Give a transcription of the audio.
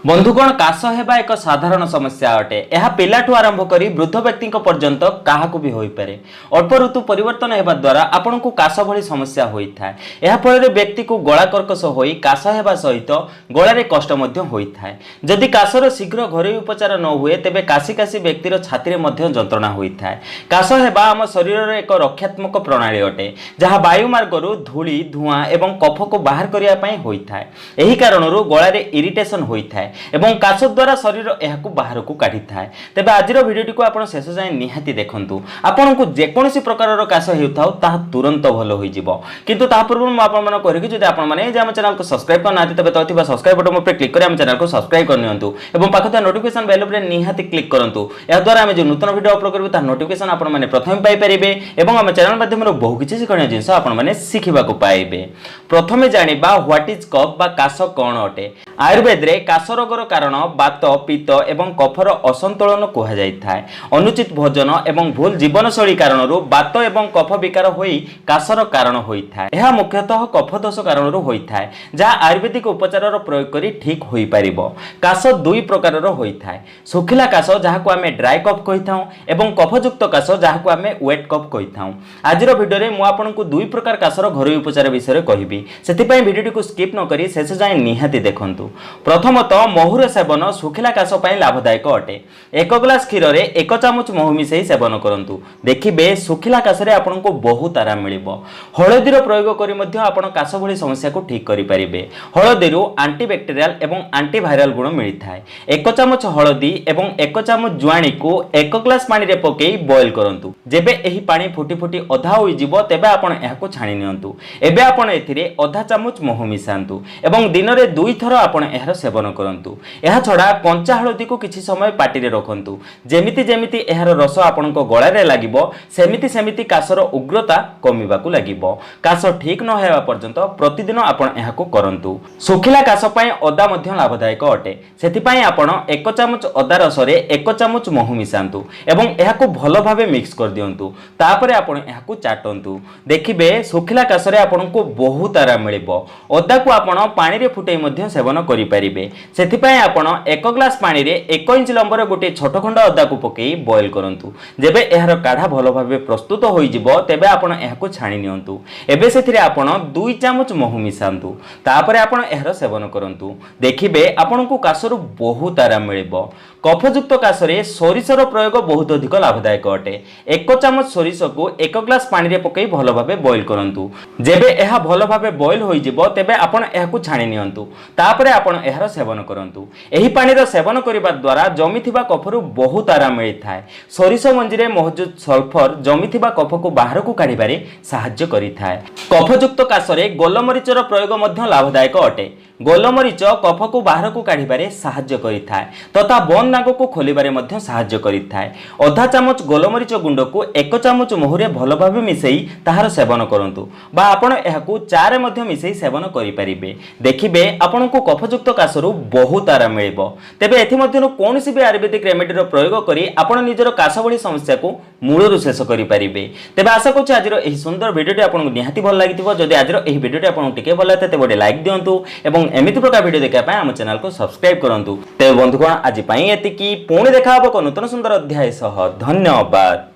बंधुगण काश हेबा एक साधारण समस्या अटे। यह पिलाठू आरंभ करी वृद्ध व्यक्ति पर्यंत काहाकू भी होई पारे। अल्प ऋतु परिवर्तन हेबा द्वारा आपन को काश भली समस्या होई थाए। यह फल व्यक्ति को गला कर्कश होई काश हेबा सहित गलारे कष्ट मध्य होई थाए। जदि काशर शीघ्र घरोई उपचार न हुए तेबे काशी काशी व्यक्तिर छाती मध्य जंत्रणा होई थाए। काश हेबा आम शरीर एक रक्षात्मक प्रणाली अटे जहाँ वायुमार्गरु धूली धुआं एवं कफ को बाहर करिया पई होई थाए। एही कारणरु गलारे इरिटेशन होई थाए एवं काश द्वारा शरीर यह बाहर को काढ़ी थाए। तेबे आज भिडियो को आप शेष जाए निहाती देखंतु। आपन को जेकोसी प्रकार काश हेउथाउ ताहा तुरंत भल होई जिवो। किंतु ता पूर्व मु आपन मन कहि कि जदि आपन माने जे हम चैनल को सब्सक्राइब करना तेबे तथिबा सब्सक्राइब बटन पर क्लिक करी हम चैनल को सब्सक्राइब कर नियंतु एवं पाखता नोटिफिकेशन बेल पर निहाती क्लिक करंतु। या द्वारा हम जे नूतन वीडियो अपलोड करबो ता नोटिफिकेशन आपन माने प्रथम पाई परिबे एवं हम चैनल माध्यम रो बहु किछि शिखणीय जिंस आपन माने सिखिबा को पाइबे। प्रथमे जानिबा व्हाट इज कफ बा काश कोन अटे। आयुर्वेद रे काश रोगर कारण बात पित्त एवं कफर असंतुलन कहा जाय थाए। अनुचित भोजन एवं भूल जीवनशैली कारणरू बात एवं कफ विकार होई काशर कारण होई थाए। यह मुख्यतः कफ दोष कारणरू होई थाए जहाँ आयुर्वेदिक उपचार प्रयोग करी ठीक होई परिबो। काश दुई प्रकार होई थाए। सुखिला काश जहाँ को आमे ड्राई कफ कहि थाउ एवं कफयुक्त काश जहाँ को आमे वेट कफ कहि थाउ। आजिर वीडियो रे मु आपन को दुई प्रकार काशर घरोई उपचार विषय कहिबी। सेति पई वीडियो को स्किप न करी शेष जाय निहाती देखंतु। प्रथमतः महुर सेवन सुखिला काश पाई लाभदायक अटे। एक ग्लास क्षीर रे 1 चामच महू मिसई सेवन करंतु। देखिबे सुखिला काश रे आपन को बहुत आराम मिलिबो। हळदीर प्रयोग करी मध्ये आपन काश भली समस्या को ठीक करि परिबे। हळदीरु एंटीबैक्टीरियल एवं एंटीवायरल गुण मिलि थाए। 1 चामच हळदी एवं 1 चामच जुआणी को 1 ग्लास पानी रे पकेई बॉयल करंतु। जेबे एही पानी फुटी फुटी अधा होई जिवो तेबे आपन एहा को छाणी नियंतु। एबे आपन एथिरे आधा चामच महू मिसांतु एवं दिन रे 2 थर आपन एहार सेवन करंतु। एहा छडा कंचा हळदी को किछि समय पाटी रे रखंतु। जेमिति जेमिति एहार रस आपनको गळा रे लागिबो सेमिति सेमिति काशर उग्रता कमिबाकू लागिबो। काश ठीक न हेबा पर्यंत प्रतिदिन आपण एहा को करंतु। सुखिला काश पय अदा मध्य लाभदायक अटे। सेति पय आपण 1 चामच अदा रस रे 1 चामच महू मिसांतु एवं एहा को भलो भाबे मिक्स कर दियंतु। तापरे आपण एहा को चाटंतु। देखिबे सुखिला काश रे आपनको बहुत आराम मिलिबो। अदा को आपण पानी रे फुटै मध्य सेवन करि परिबे। सेति पय आपण 1 ग्लास पानी रे 1 इंच लंबर गोटे छोट खंड अदा को पकई बॉयल करंतु। जेबे एहार काढ़ा भलो भाबे प्रस्तुत होई जिवो तेबे आपण एहा को छाणी नियंतु। एबे सेथिरे आपण 2 चामच महू मिसांतु। तापरे आपण एहार सेवन करंतु। देखिबे आपण को काशरु बहुत आराम मिलिबो। कफयुक्त काश रे सोरिषर प्रयोग बहुत अधिक लाभदायक अटे। 1 चामच सोरिष को 1 ग्लास पानी रे पकई भलो भाबे बॉयल करंतु। जेबे एहा भलो भाबे बॉयल होई जिवो तेबे आपण एहा को छाणी नियंतु। तापरे आपण एहार सेवन करंतु। एही पानी रो सेवन करिबा द्वारा जमिथिबा कफरु बहुत आराम मिलि थाए। सोरिष मंजी रे मौजूद सल्फर जमिथिबा कफ को बाहर को काढिबारे सहाय्य करि थाए। कफयुक्त काश रे गोलमरीचर प्रयोग मध्य लाभदायक अटे। गोलमरीच कफ को बाहर को काढिबारे सहाय्य करि थाए तथा बंद नाग को खोलिबारे मध्य सहाय्य करि थाए। आधा चामच गोलमरीच गुंड को 1 चामच महू रे भलो भाबे मिसई ताहार सेवन करंतु बा आपण एहा को चा रे मध्य मिसई सेवन करि परिबे। देखिबे आपण को कफयुक्त काशरु बहुत आराम मिलिबो। तेबे एथि मध्यनु कोनोसी भी आयुर्वेदिक रेमेडी रो प्रयोग करी आपण निजर काश भली समस्या को मूलरु शेष करि परिबे। तेबे आशा करछु आजिर एही सुंदर भिडियोटी आपन निहाती भल लागिथिबो। जदि आजिर एही भिडियोटी आपन टिके भल लागते तेबे लाइक दियंतु एवं एमिति प्रकार भिडियो देखा पाए हम चैनल को सब्सक्राइब करंतु। तेबे बंधुगण आज पई एतिकी पुणी देखा हबो को नूतन सुंदर अध्याय सह। धन्यवाद।